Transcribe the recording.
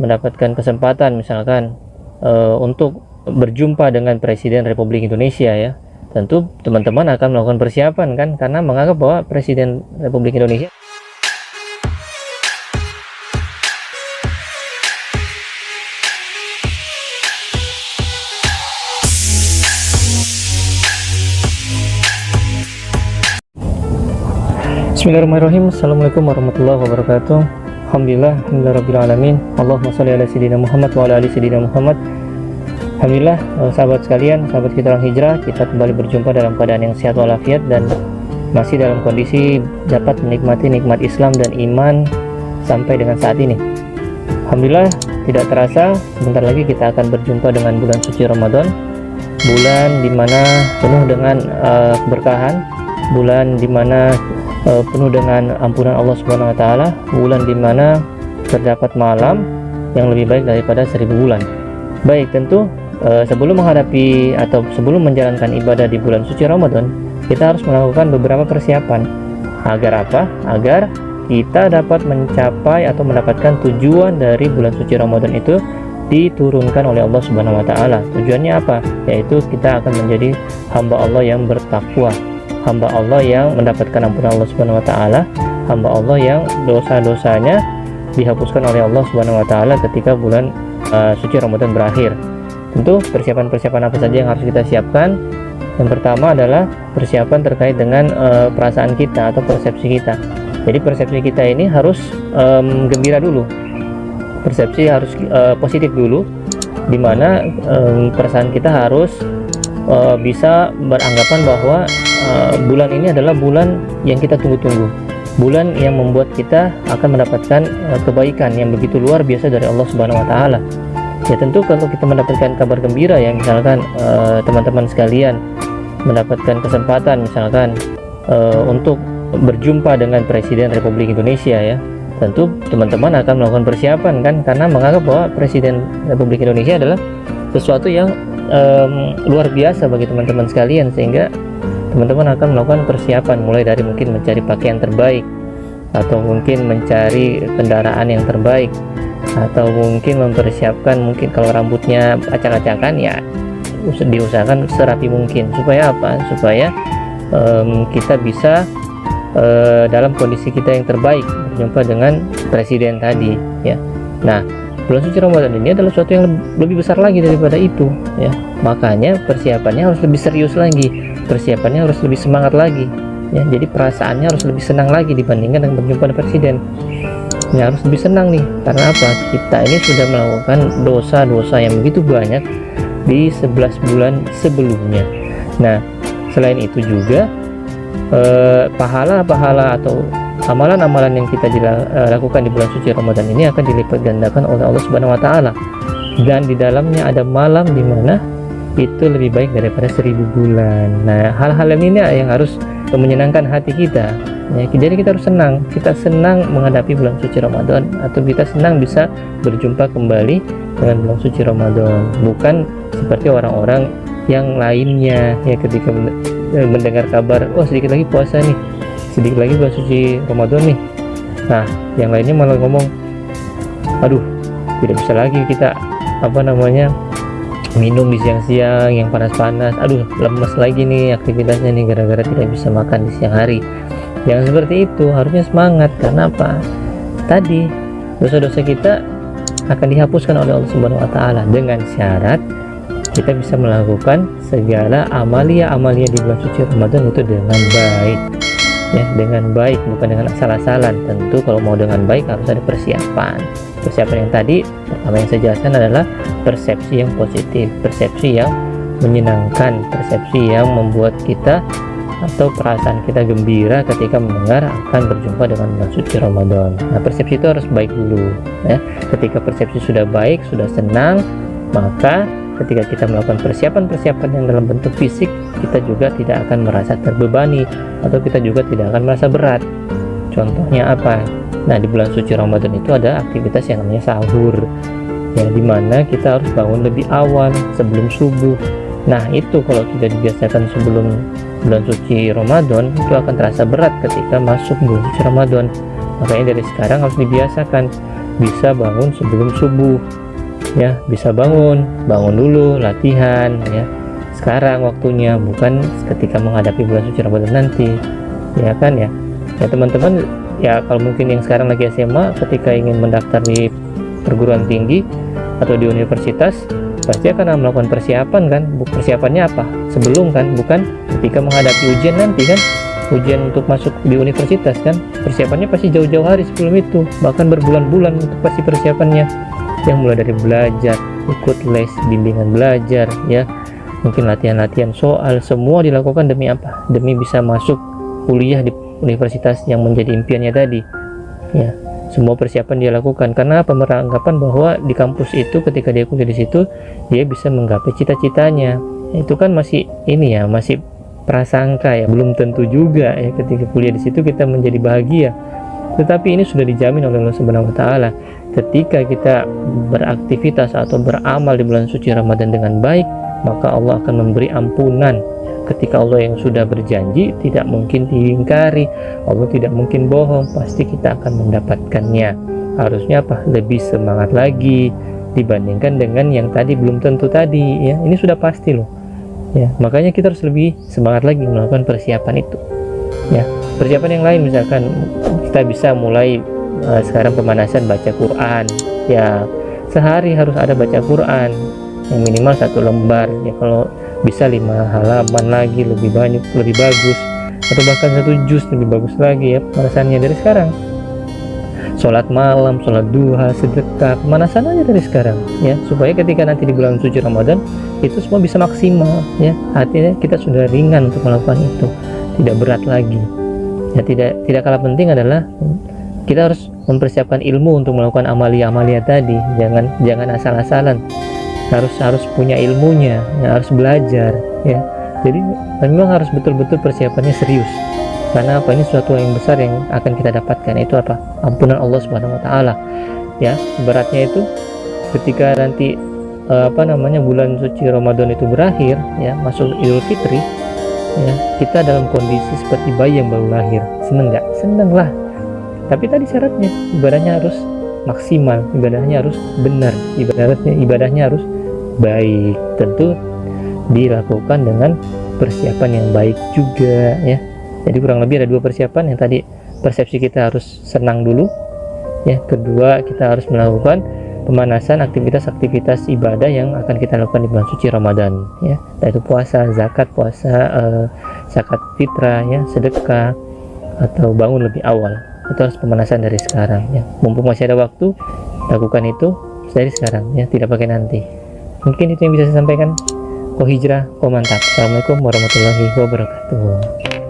mendapatkan kesempatan misalkan untuk berjumpa dengan Presiden Republik Indonesia ya, tentu teman-teman akan melakukan persiapan kan, karena menganggap bahwa Presiden Republik Indonesia. Bismillahirrahmanirrahim. Assalamualaikum warahmatullahi wabarakatuh. Alhamdulillah, alhamdulillahirabbil alamin. Allahumma shalli ala sayyidina Muhammad wa ala ali sayyidina Muhammad. Alhamdulillah, sahabat sekalian, sahabat kita orang hijrah, kita kembali berjumpa dalam keadaan yang sehat walafiat dan masih dalam kondisi dapat menikmati nikmat Islam dan iman sampai dengan saat ini. Alhamdulillah, tidak terasa sebentar lagi kita akan berjumpa dengan bulan suci Ramadan, bulan dimana penuh dengan keberkahan, bulan dimana penuh dengan ampunan Allah Subhanahu wa taala, bulan dimana terdapat malam yang lebih baik daripada 1000 bulan. Baik, tentu sebelum menghadapi atau sebelum menjalankan ibadah di bulan suci Ramadan, kita harus melakukan beberapa persiapan. Agar apa? Agar kita dapat mencapai atau mendapatkan tujuan dari bulan suci Ramadan itu diturunkan oleh Allah Subhanahu wa taala. Tujuannya apa? Yaitu kita akan menjadi hamba Allah yang bertakwa, hamba Allah yang mendapatkan ampunan Allah Subhanahu wa taala, hamba Allah yang dosa-dosanya dihapuskan oleh Allah Subhanahu wa taala ketika bulan suci Ramadan berakhir. Tentu persiapan-persiapan apa saja yang harus kita siapkan? Yang pertama adalah persiapan terkait dengan perasaan kita atau persepsi kita. Jadi persepsi kita ini harus gembira dulu. Persepsi harus positif dulu, dimana perasaan kita harus bisa beranggapan bahwa bulan ini adalah bulan yang kita tunggu-tunggu, bulan yang membuat kita akan mendapatkan kebaikan yang begitu luar biasa dari Allah Subhanahu wa taala. Ya tentu kalau kita mendapatkan kabar gembira ya, misalkan teman-teman sekalian mendapatkan kesempatan misalkan untuk berjumpa dengan Presiden Republik Indonesia ya, tentu teman-teman akan melakukan persiapan kan, karena menganggap bahwa Presiden Republik Indonesia adalah sesuatu yang luar biasa bagi teman-teman sekalian, sehingga teman-teman akan melakukan persiapan mulai dari mungkin mencari pakaian terbaik, atau mungkin mencari kendaraan yang terbaik, atau mungkin mempersiapkan, mungkin kalau rambutnya acak-acakan ya diusahakan serapi mungkin. Supaya apa? Supaya kita bisa dalam kondisi kita yang terbaik berjumpa dengan presiden tadi ya. Nah, bulan suci Ramadan ini adalah sesuatu yang lebih besar lagi daripada itu ya. Makanya persiapannya harus lebih serius lagi, persiapannya harus lebih semangat lagi ya. Jadi perasaannya harus lebih senang lagi dibandingkan dengan berjumpa dengan presiden ya. Harus lebih senang nih, karena apa? Kita ini sudah melakukan dosa-dosa yang begitu banyak di 11 bulan sebelumnya. Nah, selain itu juga pahala-pahala atau amalan-amalan yang kita lakukan di bulan suci Ramadan ini akan dilipat gandakan oleh Allah Subhanahu wa taala, dan di dalamnya ada malam di mana itu lebih baik daripada 1000 bulan. Nah, hal-hal ini yang harus menyenangkan hati kita ya. Jadi kita harus senang, kita senang menghadapi bulan suci Ramadan, atau kita senang bisa berjumpa kembali dengan bulan suci Ramadan, bukan seperti orang-orang yang lainnya ya, ketika mendengar kabar oh sedikit lagi puasa nih, sedikit lagi bulan suci Ramadan nih, nah yang lainnya malah ngomong aduh tidak bisa lagi kita minum di siang-siang yang panas-panas, aduh lemes lagi nih aktivitasnya nih gara-gara tidak bisa makan di siang hari. Jangan seperti itu, harusnya semangat. Karena apa? Tadi dosa-dosa kita akan dihapuskan oleh Allah Subhanahu wa taala dengan syarat kita bisa melakukan segala amalia-amalia di bulan suci Ramadan itu dengan baik ya, dengan baik, bukan dengan asal-asalan. Tentu kalau mau dengan baik harus ada persiapan. Persiapan yang tadi pertama yang saya jelaskan adalah persepsi yang positif, persepsi yang menyenangkan, persepsi yang membuat kita atau perasaan kita gembira ketika mendengar akan berjumpa dengan bulan suci Ramadan. Nah, persepsi itu harus baik dulu ya. Ketika persepsi sudah baik, sudah senang, maka ketika kita melakukan persiapan-persiapan yang dalam bentuk fisik, kita juga tidak akan merasa terbebani atau kita juga tidak akan merasa berat. Contohnya apa? Nah, di bulan suci Ramadan itu ada aktivitas yang namanya sahur ya, dimana kita harus bangun lebih awal sebelum subuh. Nah, itu kalau tidak dibiasakan sebelum bulan suci Ramadan, itu akan terasa berat ketika masuk bulan suci Ramadan. Makanya dari sekarang harus dibiasakan bisa bangun sebelum subuh, ya, bisa bangun dulu, latihan, ya, sekarang waktunya, bukan ketika menghadapi bulan suci Ramadan nanti, ya kan, ya. Ya teman-teman, ya kalau mungkin yang sekarang lagi SMA, ketika ingin mendaftar di perguruan tinggi atau di universitas, pasti akan melakukan persiapan kan. Persiapannya apa? Sebelum kan, bukan ketika menghadapi ujian nanti kan, ujian untuk masuk di universitas kan, persiapannya pasti jauh-jauh hari sebelum itu, bahkan berbulan-bulan untuk pasti persiapannya, yang mulai dari belajar, ikut les, bimbingan belajar, ya, mungkin latihan-latihan soal, semua dilakukan demi apa? Demi bisa masuk kuliah di universitas yang menjadi impiannya tadi, ya. Semua persiapan dia lakukan karena apa? Beranggapan bahwa di kampus itu ketika dia kuliah di situ, dia bisa menggapai cita-citanya. Itu kan masih ini ya, masih prasangka ya, belum tentu juga ya ketika kuliah di situ kita menjadi bahagia. Tetapi ini sudah dijamin oleh Allah Subhanahu wa taala. Ketika kita beraktivitas atau beramal di bulan suci Ramadan dengan baik, maka Allah akan memberi ampunan. Ketika Allah yang sudah berjanji tidak mungkin diingkari, Allah tidak mungkin bohong, pasti kita akan mendapatkannya. Harusnya apa? Lebih semangat lagi dibandingkan dengan yang tadi belum tentu tadi ya. Ini sudah pasti loh. Ya, makanya kita harus lebih semangat lagi melakukan persiapan itu. Ya, persiapan yang lain misalkan kita bisa mulai sekarang pemanasan baca Quran. Ya, sehari harus ada baca Quran yang minimal 1 lembar. Ya, kalau bisa 5 halaman lagi lebih banyak, lebih bagus, atau bahkan 1 juz lebih bagus lagi ya pemanasannya dari sekarang. Sholat malam, sholat duha, sedekah, pemanasan aja dari sekarang ya, supaya ketika nanti di bulan suci Ramadan itu semua bisa maksimal ya. Artinya kita sudah ringan untuk melakukan itu, tidak berat lagi ya. Tidak kalah penting adalah kita harus mempersiapkan ilmu untuk melakukan amalia-amalia tadi. Jangan asal-asalan, harus punya ilmunya ya, harus belajar ya. Jadi memang harus betul-betul persiapannya serius. Karena apa? Ini suatu yang besar yang akan kita dapatkan, itu apa? Ampunan Allah Subhanahu wa taala. Ya, beratnya itu ketika nanti bulan suci Ramadan itu berakhir ya, masuk Idul Fitri ya, kita dalam kondisi seperti bayi yang baru lahir. Seneng nggak? Seneng lah. Tapi tadi syaratnya ibadahnya harus maksimal, ibadahnya harus benar, ibadahnya harus baik. Tentu dilakukan dengan persiapan yang baik juga ya. Jadi kurang lebih ada 2 persiapan. Yang tadi persepsi kita harus senang dulu ya, kedua kita harus melakukan pemanasan aktivitas-aktivitas ibadah yang akan kita lakukan di bulan suci Ramadan ya, yaitu puasa, zakat fitrah ya, sedekah, atau bangun lebih awal. Itu harus pemanasan dari sekarang ya, mumpung masih ada waktu, lakukan itu dari sekarang ya, tidak pakai nanti. Mungkin itu yang bisa saya sampaikan. Ko hijrah, ko mantap. Assalamualaikum warahmatullahi wabarakatuh.